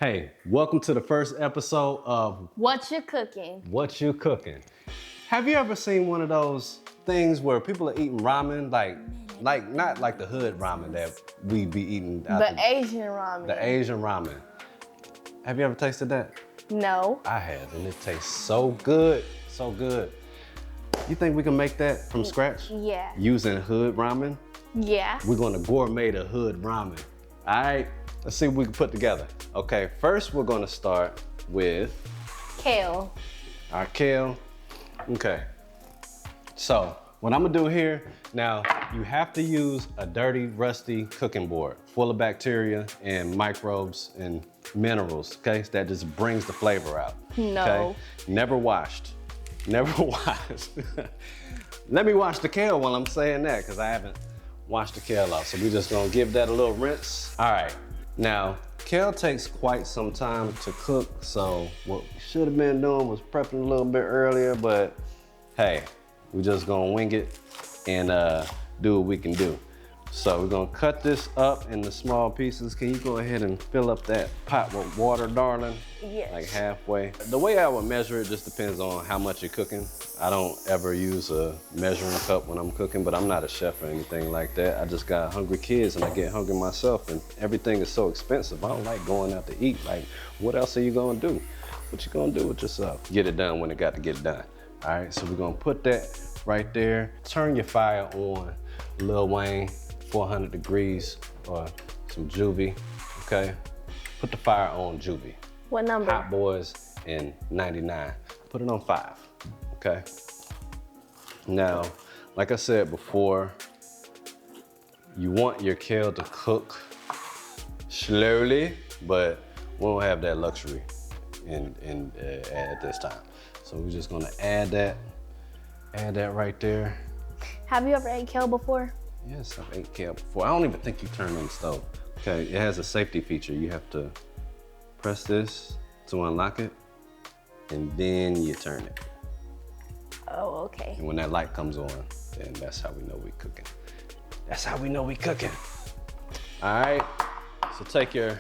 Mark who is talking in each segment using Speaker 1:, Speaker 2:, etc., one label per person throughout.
Speaker 1: Hey, welcome to the first episode of
Speaker 2: What You Cooking?
Speaker 1: What You Cooking. Have you ever seen one of those things where people are eating ramen, like not like the hood ramen that we be eating?
Speaker 2: The Asian ramen.
Speaker 1: The Asian ramen. Have you ever tasted that?
Speaker 2: No.
Speaker 1: I have, and it tastes so good, so good. You think we can make that from scratch?
Speaker 2: Yeah.
Speaker 1: Using hood ramen?
Speaker 2: Yeah.
Speaker 1: We're gonna gourmet the hood ramen. All right, let's see what we can put together. Okay, first we're gonna start with
Speaker 2: Kale.
Speaker 1: our kale. Okay, so what I'm gonna do here, now you have to use a dirty, rusty cooking board full of bacteria and microbes and minerals, okay? That just brings the flavor out.
Speaker 2: No.
Speaker 1: Okay? Never washed, never washed. Let me wash the kale while I'm saying that, because I haven't washed the kale off. So we're just gonna give that a little rinse. All right, now, kale takes quite some time to cook, so what we should have been doing was prepping a little bit earlier, but hey, we're just gonna wing it and do what we can do. So we're gonna cut this up into small pieces. Can you go ahead and fill up that pot with water, darling?
Speaker 2: Yes.
Speaker 1: Like halfway. The way I would measure it just depends on how much you're cooking. I don't ever use a measuring cup when I'm cooking, but I'm not a chef or anything like that. I just got hungry kids and I get hungry myself, and everything is so expensive. I don't like going out to eat. Like, what else are you gonna do? What you gonna do with yourself? Get it done when it got to get done. All right, so we're gonna put that right there. Turn your fire on, Lil Wayne, 400 degrees or some juvie, okay? Put the fire on juvie.
Speaker 2: What number?
Speaker 1: Hot Boys in 99. Put it on 5, okay? Now, like I said before, you want your kale to cook slowly, but we don't have that luxury at this time. So we're just gonna add that right there.
Speaker 2: Have you ever ate kale before?
Speaker 1: Yes, I've ate kale before. I don't even think you turn on the stove. Okay, it has a safety feature. You have to press this to unlock it, and then you turn it.
Speaker 2: Oh, okay.
Speaker 1: And when that light comes on, then that's how we know we cooking. That's how we know we cooking. All right, so take your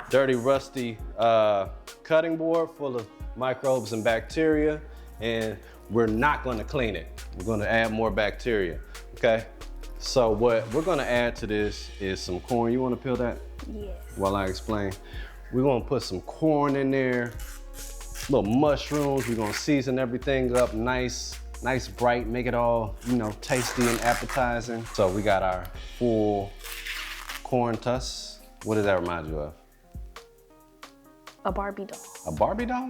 Speaker 1: dirty, rusty cutting board full of microbes and bacteria, and we're not gonna clean it. We're gonna add more bacteria, okay? So what we're gonna add to this is some corn. You wanna peel that?
Speaker 2: Yes.
Speaker 1: While I explain. We're gonna put some corn in there, little mushrooms. We're gonna season everything up nice bright, make it all, tasty and appetizing. So we got our full corn tusk. What does that remind you of?
Speaker 2: A Barbie doll.
Speaker 1: A Barbie doll?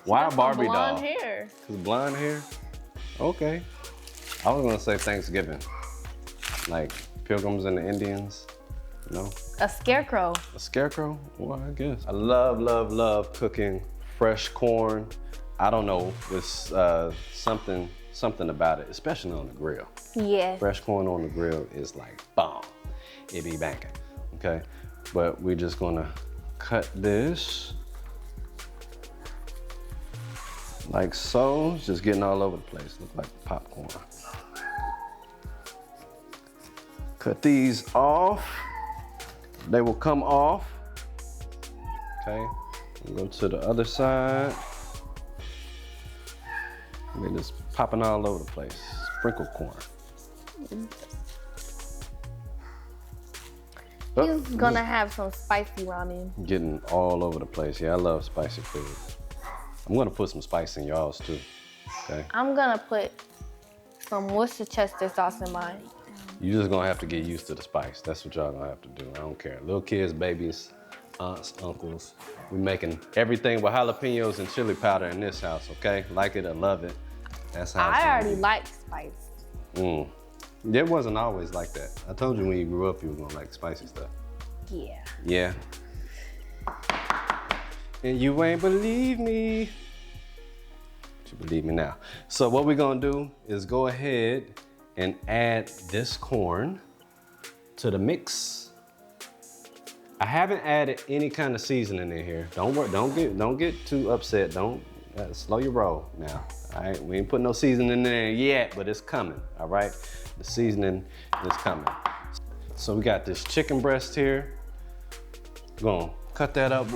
Speaker 1: Why a Barbie doll?
Speaker 2: Blonde hair.
Speaker 1: Cause blonde hair? Okay. I was gonna say Thanksgiving. Like Pilgrims and the Indians,
Speaker 2: A scarecrow.
Speaker 1: A scarecrow? Well, I guess. I love cooking fresh corn. I don't know, it's something about it, especially on the grill.
Speaker 2: Yes.
Speaker 1: Fresh corn on the grill is like bomb. It be banging, okay? But we're just gonna cut this like so. It's just getting all over the place. Look like popcorn. Cut these off. They will come off. Okay. We'll go to the other side. They're just popping all over the place. Sprinkle corn.
Speaker 2: He's gonna have some spicy ramen.
Speaker 1: Getting all over the place. Yeah, I love spicy food. I'm gonna put some spice in y'all's too, okay?
Speaker 2: I'm gonna put some Worcestershire sauce in mine.
Speaker 1: You're just gonna have to get used to the spice. That's what y'all gonna have to do. I don't care. Little kids, babies, aunts, uncles. We making everything with jalapenos and chili powder in this house, okay? Like it or love it. That's how it's
Speaker 2: I already
Speaker 1: be.
Speaker 2: like spice.
Speaker 1: It wasn't always like that. I told you when you grew up you were gonna like spicy stuff.
Speaker 2: Yeah.
Speaker 1: Yeah. And you ain't believe me. But you believe me now. So what we're gonna do is go ahead and add this corn to the mix. I haven't added any kind of seasoning in here. Don't worry, don't get too upset. Don't slow your roll now. All right, we ain't putting no seasoning in there yet, but it's coming. All right, the seasoning is coming. So we got this chicken breast here. Gonna cut that up.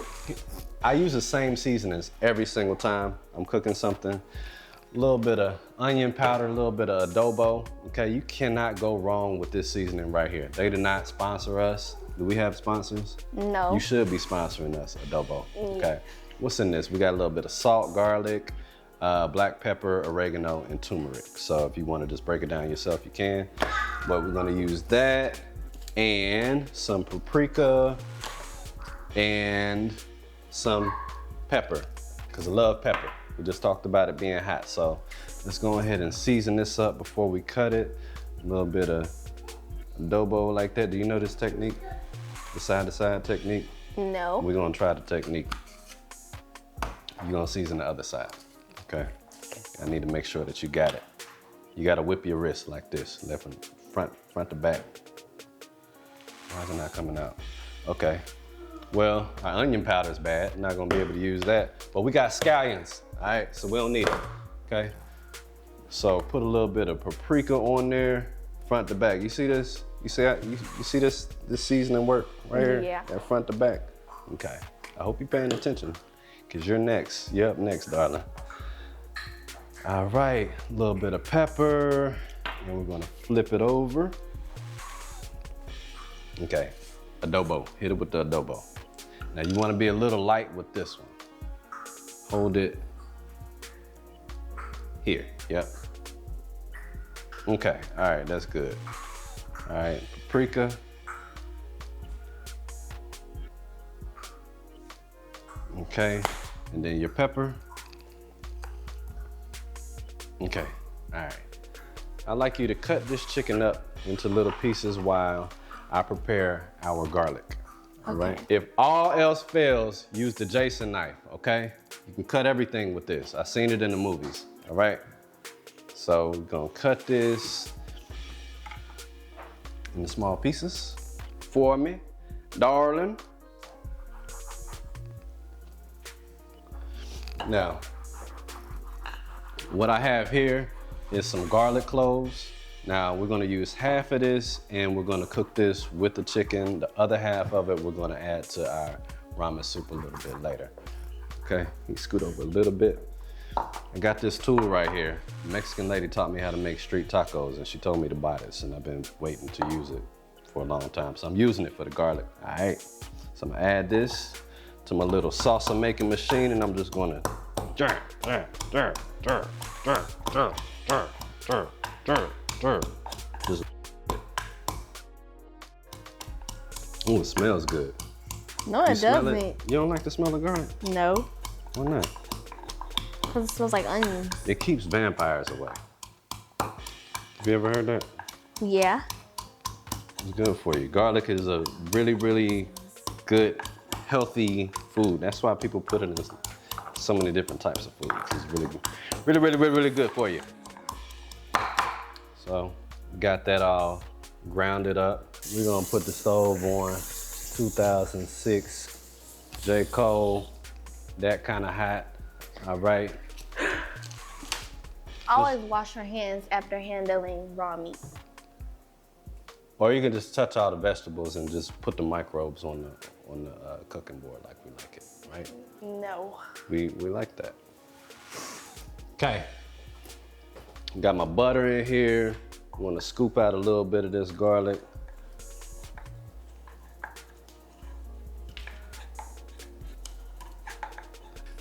Speaker 1: I use the same seasonings every single time I'm cooking something. A little bit of onion powder, a little bit of adobo. Okay, you cannot go wrong with this seasoning right here. They did not sponsor us. Do we have sponsors?
Speaker 2: No.
Speaker 1: You should be sponsoring us, adobo. Okay, what's in this? We got a little bit of salt, garlic, black pepper, oregano, and turmeric. So if you want to just break it down yourself, you can. But we're gonna use that and some paprika and some pepper, because I love pepper. We just talked about it being hot. So let's go ahead and season this up before we cut it. A little bit of adobo like that. Do you know this technique? The side-to-side technique?
Speaker 2: No.
Speaker 1: We're gonna try the technique. You're gonna season the other side, okay? I need to make sure that you got it. You gotta whip your wrist like this, left and front to back. Why is it not coming out? Okay. Well, our onion powder is bad. I'm not gonna be able to use that. But we got scallions, all right? So we don't need it, okay? So put a little bit of paprika on there, front to back. You see this? You see this seasoning work right here?
Speaker 2: Yeah.
Speaker 1: That front to back. Okay. I hope you're paying attention, because you're next. You're up next, darling. All right, a little bit of pepper, and we're gonna flip it over. Okay, adobo, hit it with the adobo. Now you wanna be a little light with this one. Hold it here, yep. Okay, all right, that's good. All right, paprika. Okay, and then your pepper. Okay, all right. I'd like you to cut this chicken up into little pieces while I prepare our garlic, all right? If all else fails, use the Jason knife, okay? You can cut everything with this. I've seen it in the movies, all right? So we're gonna cut this into small pieces for me, darling. Now, what I have here is some garlic cloves. Now we're gonna use half of this and we're gonna cook this with the chicken. The other half of it we're gonna add to our ramen soup a little bit later. Okay, you scoot over a little bit. I got this tool right here. The Mexican lady taught me how to make street tacos and she told me to buy this and I've been waiting to use it for a long time. So I'm using it for the garlic, all right? So I'm gonna add this to my little salsa making machine and I'm just gonna just, oh, it smells good.
Speaker 2: No, it doesn't.
Speaker 1: You don't like the smell of garlic?
Speaker 2: No.
Speaker 1: Why not?
Speaker 2: Because it smells like onions.
Speaker 1: It keeps vampires away. Have you ever heard that?
Speaker 2: Yeah.
Speaker 1: It's good for you. Garlic is a really, really good, healthy food. That's why people put it in so many different types of foods. It's really good. Really good for you. So, got that all grounded up. We're gonna put the stove on 2006 J. Cole, that kind of hot. All right.
Speaker 2: Always wash your hands after handling raw meat.
Speaker 1: Or you can just touch all the vegetables and just put the microbes on the cooking board like we like it, right?
Speaker 2: No.
Speaker 1: We like that. Okay. Got my butter in here. I want to scoop out a little bit of this garlic.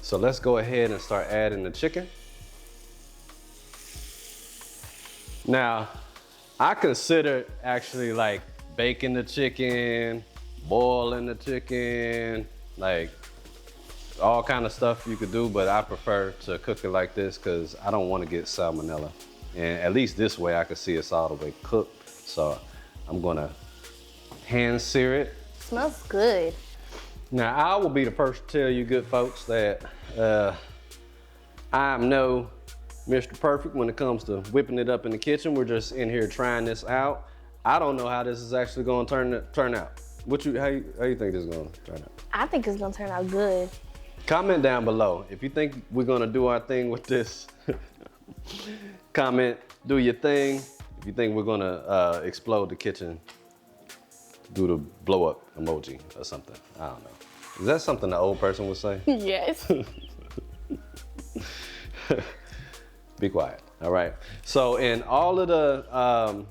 Speaker 1: So let's go ahead and start adding the chicken. Now, I considered actually like baking the chicken, boiling the chicken, like all kind of stuff you could do, but I prefer to cook it like this because I don't want to get salmonella. And at least this way I can see it's all the way cooked. So I'm gonna hand sear it.
Speaker 2: Smells good.
Speaker 1: Now I will be the first to tell you good folks that I'm no Mr. Perfect when it comes to whipping it up in the kitchen. We're just in here trying this out. I don't know how this is actually gonna turn out. How you think this is gonna turn out?
Speaker 2: I think it's gonna turn out good.
Speaker 1: Comment down below. If you think we're gonna do our thing with this, comment, do your thing. If you think we're gonna explode the kitchen, do the blow up emoji or something. I don't know. Is that something an old person would say?
Speaker 2: Yes.
Speaker 1: Be quiet. All right. So in all of the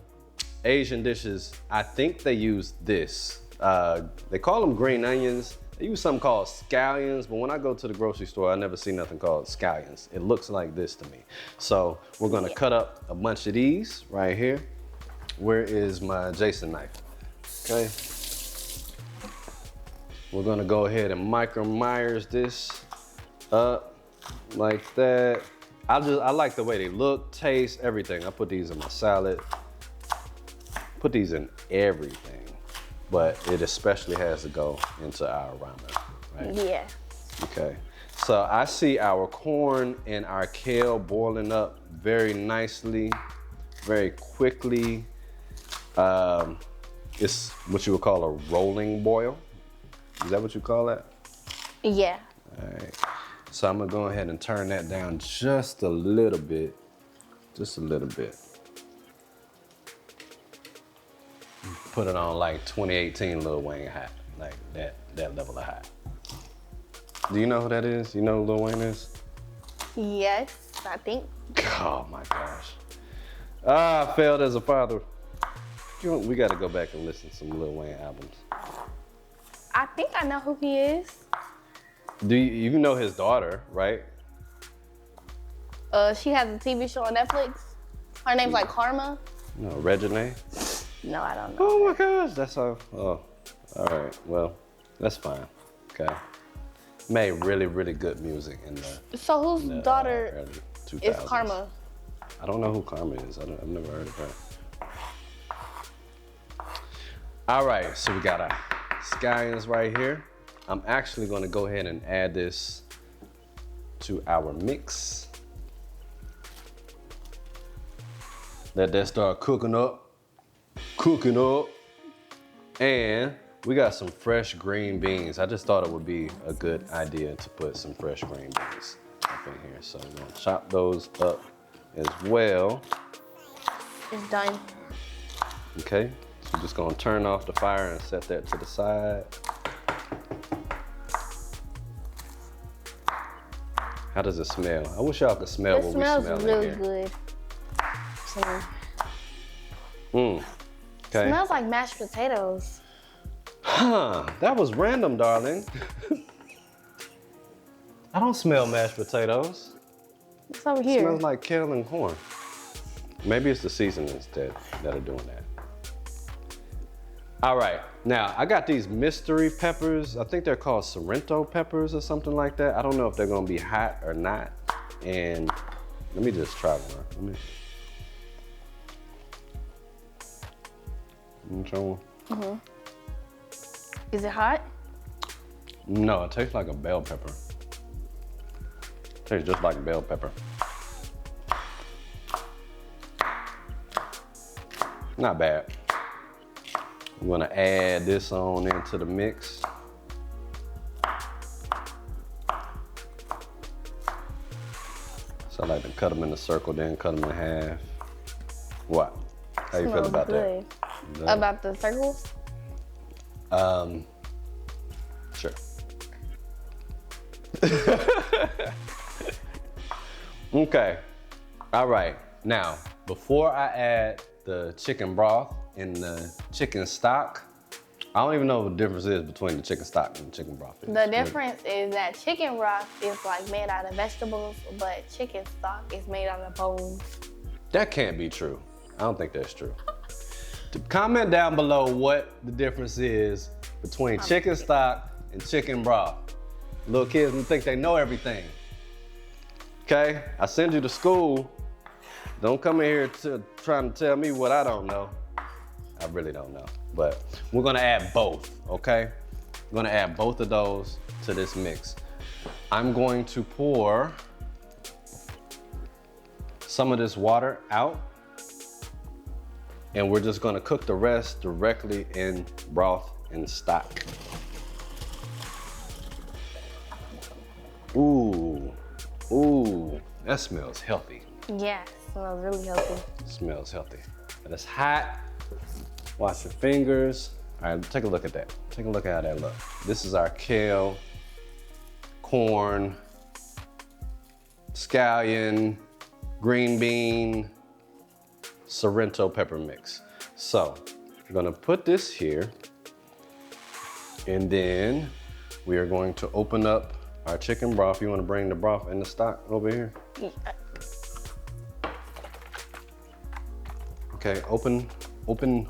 Speaker 1: Asian dishes, I think they use this. They call them green onions. They use something called scallions, but when I go to the grocery store, I never see nothing called scallions. It looks like this to me. So we're gonna cut up a bunch of these right here. Where is my Jason knife? Okay. We're gonna go ahead and Micro Myers this up like that. I like the way they look, taste, everything. I put these in my salad. Put these in everything. But it especially has to go into our ramen, right?
Speaker 2: Yeah.
Speaker 1: Okay. So I see our corn and our kale boiling up very nicely, very quickly. It's what you would call a rolling boil. Is that what you call that?
Speaker 2: Yeah.
Speaker 1: All right. So I'm gonna go ahead and turn that down just a little bit. Just a little bit. Put it on like 2018 Lil Wayne hot, like that level of hot. Do you know who that is? You know who Lil Wayne is?
Speaker 2: Yes, I think.
Speaker 1: Oh my gosh. I failed as a father. We gotta go back and listen to some Lil Wayne albums.
Speaker 2: I think I know who he is.
Speaker 1: Do you know his daughter, right?
Speaker 2: She has a TV show on Netflix. Her name's like Karma.
Speaker 1: No, Reginae?
Speaker 2: No, I don't know.
Speaker 1: Oh my gosh, that's all. Oh, all right. Well, that's fine. Okay. Made really, really good music in the.
Speaker 2: So whose daughter
Speaker 1: early 2000s.
Speaker 2: is Karma?
Speaker 1: I don't know who Karma is. I've never heard of her. All right, so we got our scallions right here. I'm actually going to go ahead and add this to our mix. Let that start cooking up. And we got some fresh green beans. I just thought it would be a good idea to put some fresh green beans up in here. So I'm gonna chop those up as well.
Speaker 2: It's done.
Speaker 1: Okay, so we're just gonna turn off the fire and set that to the side. How does it smell? I wish y'all could smell what we smell in here.
Speaker 2: It smells really good.
Speaker 1: Okay.
Speaker 2: Smells like mashed potatoes.
Speaker 1: Huh, that was random, darling. I don't smell mashed potatoes.
Speaker 2: It's over
Speaker 1: It
Speaker 2: here.
Speaker 1: smells like kale and corn. Maybe it's the seasonings that are doing that. All right, now I got these mystery peppers. I think they're called Sorrento peppers or something like that. I don't know if they're gonna be hot or not. And let me just try one. Let me try one.
Speaker 2: Mm-hmm. Is it hot?
Speaker 1: No, it tastes like a bell pepper. Tastes just like bell pepper. Not bad. I'm gonna add this on into the mix. So I like to cut them in a circle, then cut them in half. What? How you feel about
Speaker 2: good.
Speaker 1: that?
Speaker 2: About the circles?
Speaker 1: Sure. Okay. All right. Now, before I add the chicken broth and the chicken stock, I don't even know what the difference is between the chicken stock and the chicken broth.
Speaker 2: The difference is that chicken broth is like made out of vegetables, but chicken stock is made out of bones.
Speaker 1: That can't be true. I don't think that's true. Comment down below what the difference is between chicken stock and chicken broth. Little kids think they know everything. Okay? I send you to school. Don't come in here trying to tell me what I don't know. I really don't know. But we're gonna add both, okay? We're gonna add both of those to this mix. I'm going to pour some of this water out, and we're just gonna cook the rest directly in broth and stock. Ooh, ooh, that smells healthy.
Speaker 2: Yeah, it smells really healthy.
Speaker 1: It smells healthy. And it's hot. Wash your fingers. All right, take a look at that. Take a look at how that looks. This is our kale, corn, scallion, green bean, Sorrento pepper mix. So we're gonna put this here, and then we are going to open up our chicken broth. You wanna bring the broth and the stock over here?
Speaker 2: Yeah.
Speaker 1: Okay, open. Okay,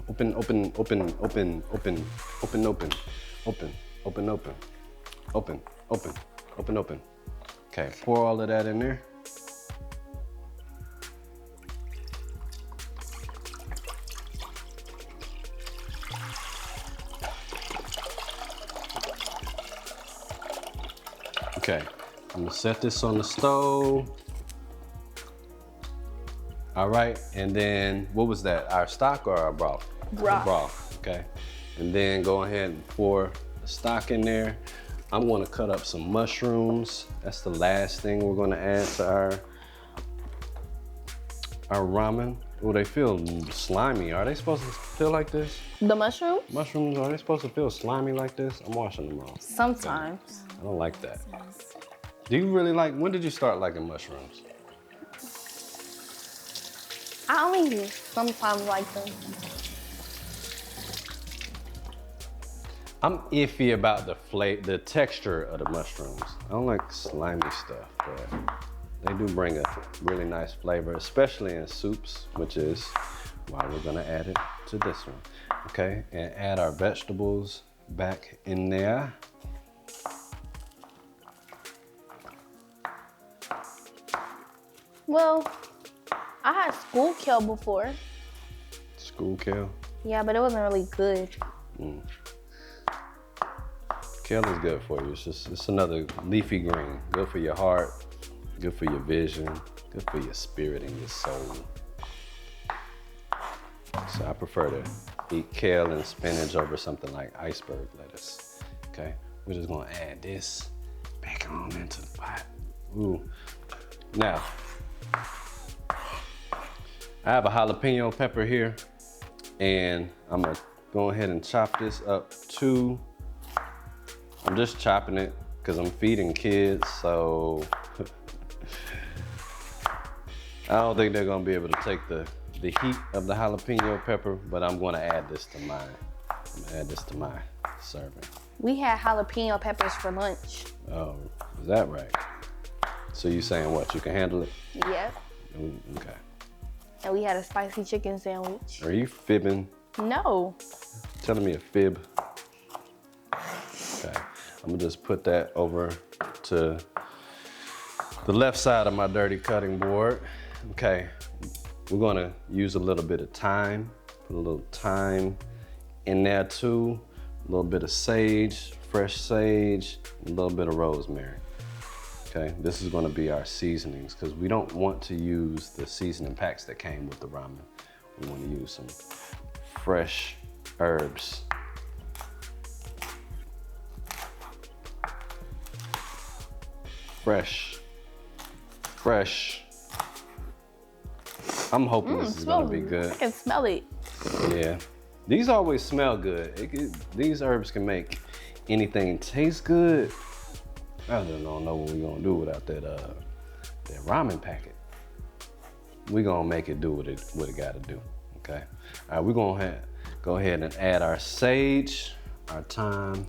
Speaker 1: pour all of that in there. Okay, I'm gonna set this on the stove. All right, and then what was that? Our stock or our broth?
Speaker 2: Broth.
Speaker 1: Broth, okay. And then go ahead and pour the stock in there. I'm gonna cut up some mushrooms. That's the last thing we're gonna add to our ramen. Oh, they feel slimy. Are they supposed to feel like this?
Speaker 2: The mushroom?
Speaker 1: Mushrooms, are they supposed to feel slimy like this? I'm washing them off.
Speaker 2: Sometimes.
Speaker 1: I don't like that. Do you really like, when did you start liking mushrooms?
Speaker 2: I only sometimes like them.
Speaker 1: I'm iffy about the texture of the mushrooms. I don't like slimy stuff, but they do bring a really nice flavor, especially in soups, which is why we're gonna add it to this one. Okay, and add our vegetables back in there.
Speaker 2: Well, I had school kale before.
Speaker 1: School kale?
Speaker 2: Yeah, but it wasn't really good.
Speaker 1: Kale is good for you. It's another leafy green. Good for your heart, good for your vision, good for your spirit and your soul. So I prefer to eat kale and spinach over something like iceberg lettuce. Okay, we're just gonna add this back on into the pot. Ooh. Now, I have a jalapeno pepper here, and I'm gonna go ahead and chop this up too. I'm just chopping it because I'm feeding kids, so I don't think they're gonna be able to take the heat of the jalapeno pepper, but I'm gonna add this to mine. I'm gonna add this to my serving.
Speaker 2: We had jalapeno peppers for lunch.
Speaker 1: Oh, is that right? So you saying what, you can handle it?
Speaker 2: Yep.
Speaker 1: Okay.
Speaker 2: And we had a spicy chicken sandwich.
Speaker 1: Are you fibbing?
Speaker 2: No.
Speaker 1: Telling me a fib? Okay, I'm gonna just put that over to the left side of my dirty cutting board. Okay, we're gonna use a little bit of thyme, put a little thyme in there too, a little bit of sage, fresh sage, a little bit of rosemary. Okay, this is gonna be our seasonings because we don't want to use the seasoning packs that came with the ramen. We wanna use some fresh herbs. Fresh. I'm hoping this is gonna be good.
Speaker 2: I can smell it.
Speaker 1: Yeah, these always smell good. These herbs can make anything taste good. I just don't know what we're gonna do without that ramen packet. We're gonna make it do what it gotta do, okay? All right, we're gonna go ahead and add our sage, our thyme,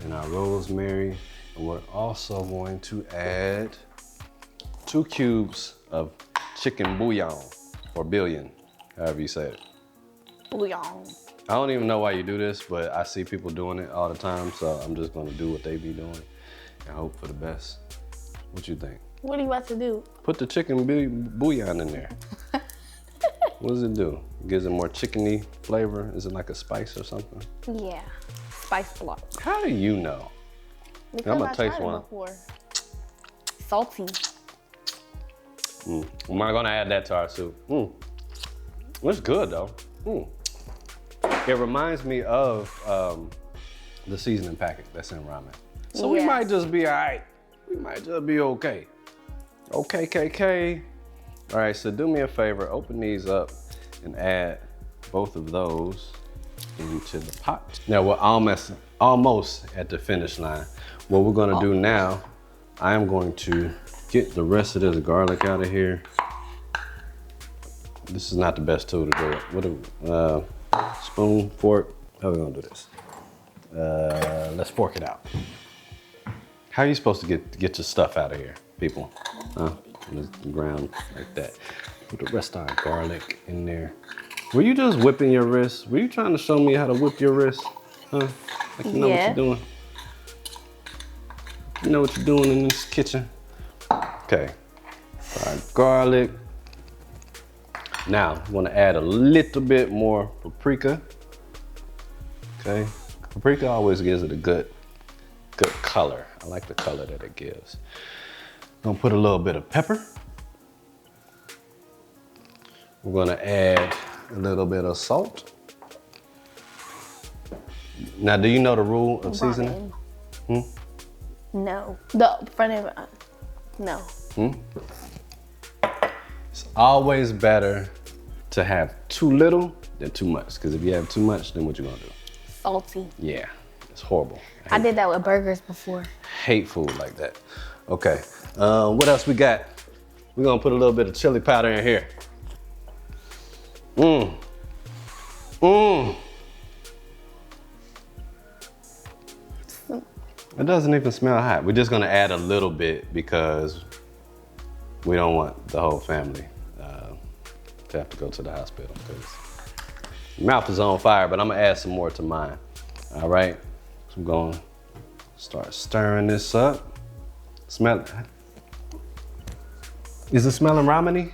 Speaker 1: and our rosemary. And we're also going to add 2 cubes of chicken bouillon, or buillion, however you say it.
Speaker 2: Bouillon.
Speaker 1: I don't even know why you do this, but I see people doing it all the time, so I'm just gonna do what they be doing and hope for the best. What you think?
Speaker 2: What are you about to do?
Speaker 1: Put the chicken bouillon in there. What does it do? It gives it more chickeny flavor? Is it like a spice or something?
Speaker 2: Yeah, spice block.
Speaker 1: How do you know?
Speaker 2: Because
Speaker 1: I'm gonna
Speaker 2: I
Speaker 1: taste
Speaker 2: tried it
Speaker 1: one.
Speaker 2: before. Salty.
Speaker 1: Am I gonna add that to our soup? It's good though. It reminds me of the seasoning packet that's in ramen. So we
Speaker 2: Yeah.
Speaker 1: might just be all right. We might just be okay. Okay, KK. All right, so do me a favor, open these up and add both of those into the pot. Now we're almost at the finish line. What we're gonna do now, I am going to get the rest of this garlic out of here. This is not the best tool to do it. What a spoon, fork. How are we gonna do this? Let's fork it out. How are you supposed to get your stuff out of here, people? The ground like that. Put the rest of our garlic in there. Were you just whipping your wrist? Were you trying to show me how to whip your wrist? Huh? Like you know what you're doing? You know what you're doing in this kitchen? Okay, our garlic. Now, I'm gonna add a little bit more paprika. Okay, paprika always gives it a good color. I like the color that it gives. I'm gonna put a little bit of pepper. We're gonna add a little bit of salt. Now, do you know the rule of seasoning?
Speaker 2: No. The front of it. No.
Speaker 1: It's always better to have too little than too much. Because if you have too much, then what you gonna do?
Speaker 2: Salty.
Speaker 1: Yeah, it's horrible.
Speaker 2: I did that with burgers before.
Speaker 1: Hate food like that. Okay, what else we got? We're gonna put a little bit of chili powder in here. It doesn't even smell hot. We're just gonna add a little bit because we don't want the whole family to have to go to the hospital because mouth is on fire, but I'm gonna add some more to mine. All right, so I'm gonna start stirring this up. Smell. Is it smelling ramen-y?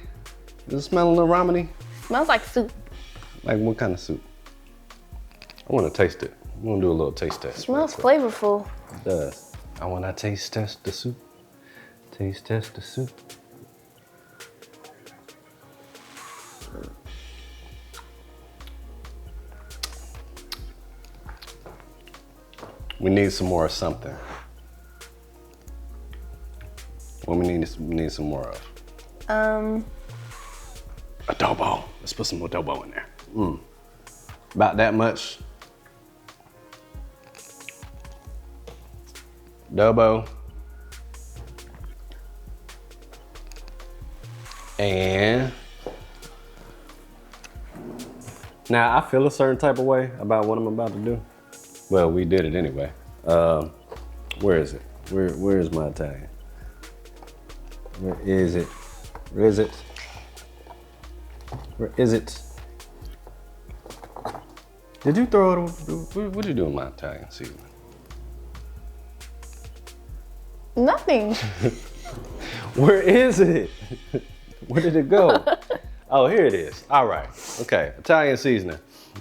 Speaker 1: Is it smelling a little ramen-y?
Speaker 2: Smells like soup.
Speaker 1: Like what kind of soup? I wanna taste it. I'm gonna do a little taste test.
Speaker 2: Smells flavorful.
Speaker 1: It does. I wanna taste test the soup. Taste test the soup. We need some more of something. What we need some more of? Adobo. Let's put some adobo in there. About that much. Adobo. And now I feel a certain type of way about what I'm about to do. Well, we did it anyway. Where is it? Where is my Italian? Where is it? Where is it? Where is it? Did you throw it? What did you do with my Italian seasoning?
Speaker 2: Nothing.
Speaker 1: Where is it? Where did it go? Oh, here it is. All right. Okay, Italian seasoning.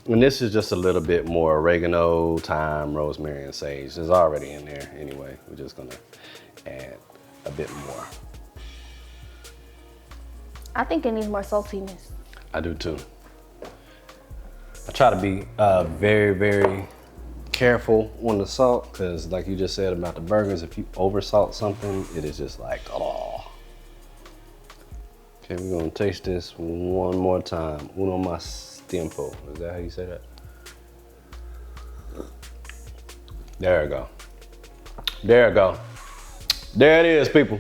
Speaker 1: And this is just a little bit more oregano, thyme, rosemary, and sage. It's already in there anyway. We're just gonna add a bit more.
Speaker 2: I think it needs more saltiness.
Speaker 1: I do too. I try to be very, very careful on the salt because like you just said about the burgers, if you over salt something, it is just like, oh. Okay, we're gonna taste this one more time. Uno más tiempo. Is that how you say that? There we go. There we go. There it is, people.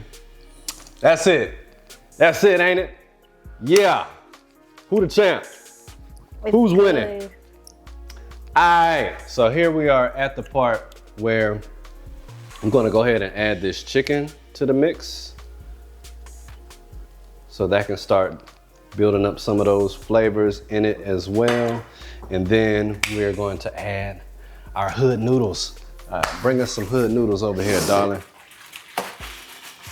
Speaker 1: That's it. That's it, ain't it? Yeah. Who the champ? Who's winning?
Speaker 2: Good.
Speaker 1: All right, so here we are at the part where I'm gonna go ahead and add this chicken to the mix so that can start building up some of those flavors in it as well. And then we're going to add our hood noodles. Bring us some hood noodles over here, darling.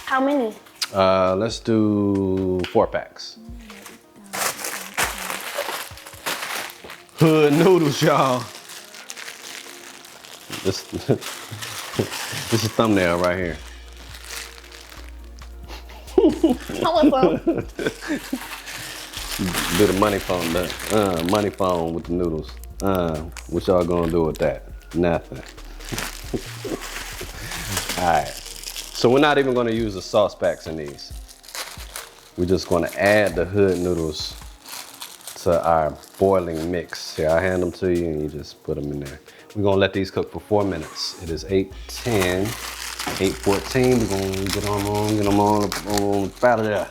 Speaker 2: How many?
Speaker 1: Let's do 4 packs. Hood noodles, y'all. This is thumbnail right here.
Speaker 2: I want some.
Speaker 1: Do the money phone, money phone with the noodles. What y'all gonna do with that? Nothing. All right. So we're not even gonna use the sauce packs in these. We're just gonna add the hood noodles to our boiling mix. Here, I hand them to you and you just put them in there. We're gonna let these cook for 4 minutes. It is 8:10, 8:14. We're gonna get them on up out of there.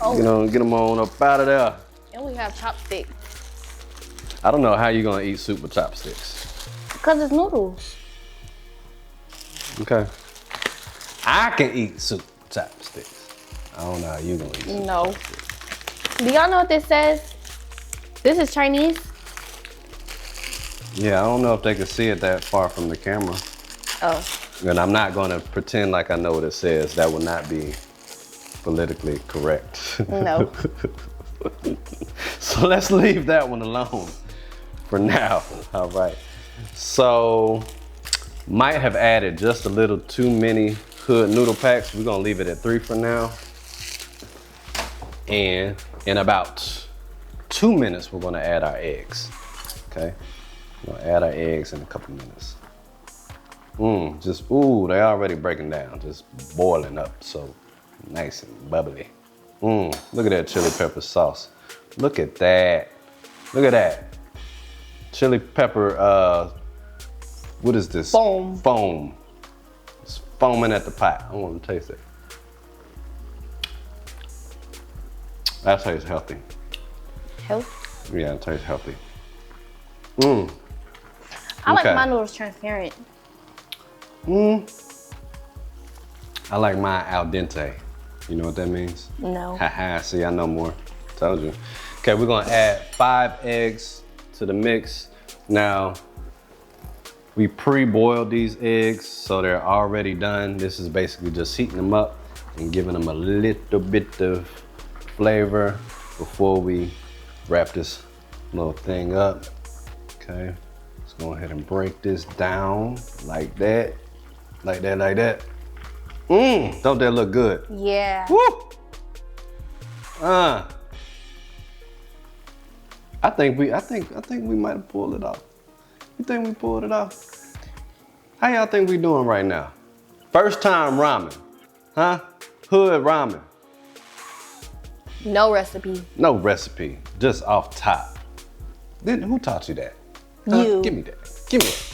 Speaker 2: Oh.
Speaker 1: Get them on up out of there.
Speaker 2: And we have chopsticks.
Speaker 1: I don't know how you're gonna eat soup with chopsticks.
Speaker 2: Because it's noodles.
Speaker 1: Okay. I can eat soup with chopsticks. I don't know how you gonna eat soup
Speaker 2: No.
Speaker 1: with chopsticks.
Speaker 2: Do y'all know what this says? This is Chinese.
Speaker 1: Yeah, I don't know if they can see it that far from the camera.
Speaker 2: Oh.
Speaker 1: And I'm not gonna pretend like I know what it says. That would not be politically correct.
Speaker 2: No.
Speaker 1: So let's leave that one alone for now. All right. So, might have added just a little too many hood noodle packs. We're gonna leave it at 3 for now. And in about 2 minutes, we're gonna add our eggs. Okay? We're gonna add our eggs in a couple minutes. They already breaking down, just boiling up, so nice and bubbly. Look at that chili pepper sauce. Look at that. Look at that. Chili pepper, what is this?
Speaker 2: Foam.
Speaker 1: Foam. It's foaming at the pot. I want to taste it. That tastes healthy.
Speaker 2: Health?
Speaker 1: Yeah, it tastes healthy.
Speaker 2: I like my noodles transparent.
Speaker 1: I like mine al dente. You know what that means?
Speaker 2: No.
Speaker 1: Haha, see, I know more. Told you. Okay, we're gonna add 5 eggs to the mix. Now, we pre-boiled these eggs, so they're already done. This is basically just heating them up and giving them a little bit of flavor before we wrap this little thing up. Okay, let's go ahead and break this down like that. Like that, like that. Don't that look good?
Speaker 2: Yeah.
Speaker 1: Woo! I think we might have pulled it off. You think we pulled it off? How y'all think we doing right now? First time ramen, huh? Hood ramen.
Speaker 2: No recipe.
Speaker 1: No recipe, just off top. Then who taught you that? Huh?
Speaker 2: You.
Speaker 1: Give me that.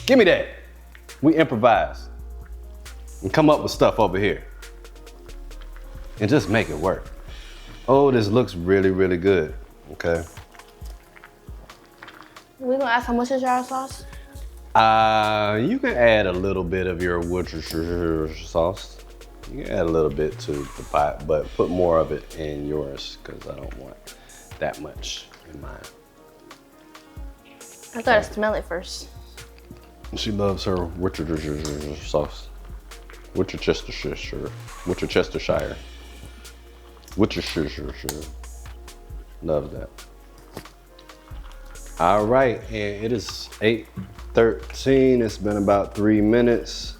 Speaker 1: Give me that. We improvise and come up with stuff over here and just make it work. Oh, this looks really, really good. Okay.
Speaker 2: We're gonna ask how much is your sauce?
Speaker 1: You can add a little bit of your Worcestershire sauce. You can add a little bit to the pot, but put more of it in yours because I don't want that much in mine.
Speaker 2: I gotta smell it first.
Speaker 1: She loves her Worcestershire sauce. Worcestershire. Loves that. All right, and it is 8:13. It's been about 3 minutes.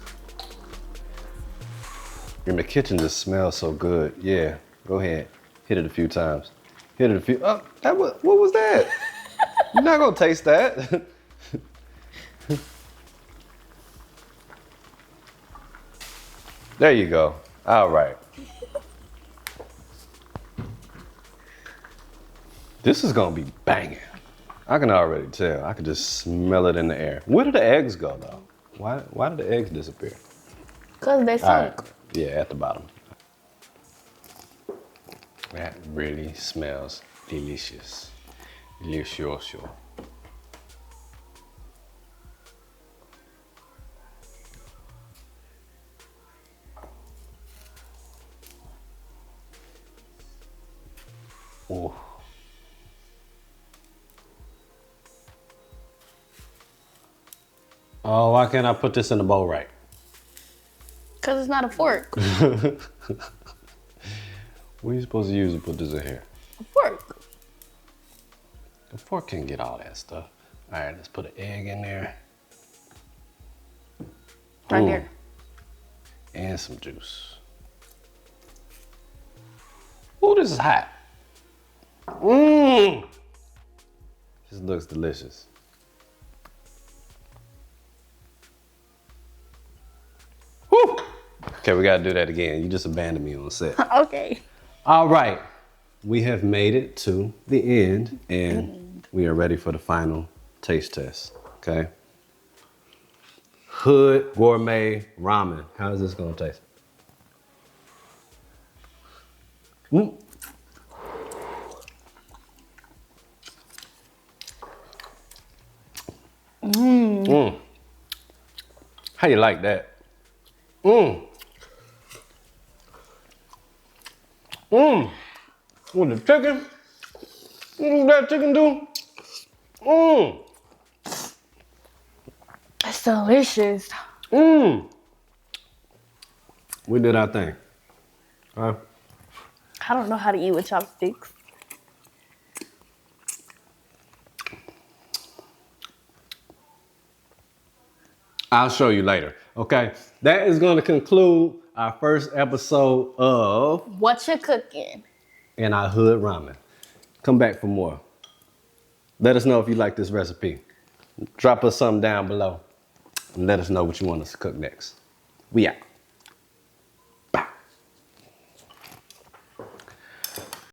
Speaker 1: And the kitchen just smells so good. Yeah, go ahead. Hit it a few times. Hit it a few. Oh, what was that? You're not gonna taste that. There you go. All right. This is gonna be banging. I can already tell. I can just smell it in the air. Where did the eggs go though? Why did the eggs disappear?
Speaker 2: Cause they sunk.
Speaker 1: Right. Yeah, at the bottom. That really smells delicious. Delicioso. Oh. Oh, why can't I put this in the bowl right?
Speaker 2: Cause it's not a fork.
Speaker 1: What are you supposed to use to put this in here?
Speaker 2: A fork.
Speaker 1: The fork can get all that stuff. All right, let's put an egg in there.
Speaker 2: Right here.
Speaker 1: And some juice. Oh, this is hot. This looks delicious. Woo! Okay, we gotta do that again. You just abandoned me on set.
Speaker 2: Okay.
Speaker 1: All right, we have made it to the end and we are ready for the final taste test, okay? Hood Gourmet Ramen. How is this gonna taste? Mm. Mm. How you like that? Mmm. Mmm. With the chicken. What that chicken do? Mmm.
Speaker 2: It's delicious.
Speaker 1: Mmm. We did our thing. Huh?
Speaker 2: I don't know how to eat with chopsticks.
Speaker 1: I'll show you later, okay? That is going to conclude our first episode of
Speaker 2: What you cooking?
Speaker 1: In Our Hood Ramen. Come back for more. Let us know if you like this recipe. Drop us something down below and let us know what you want us to cook next. We out.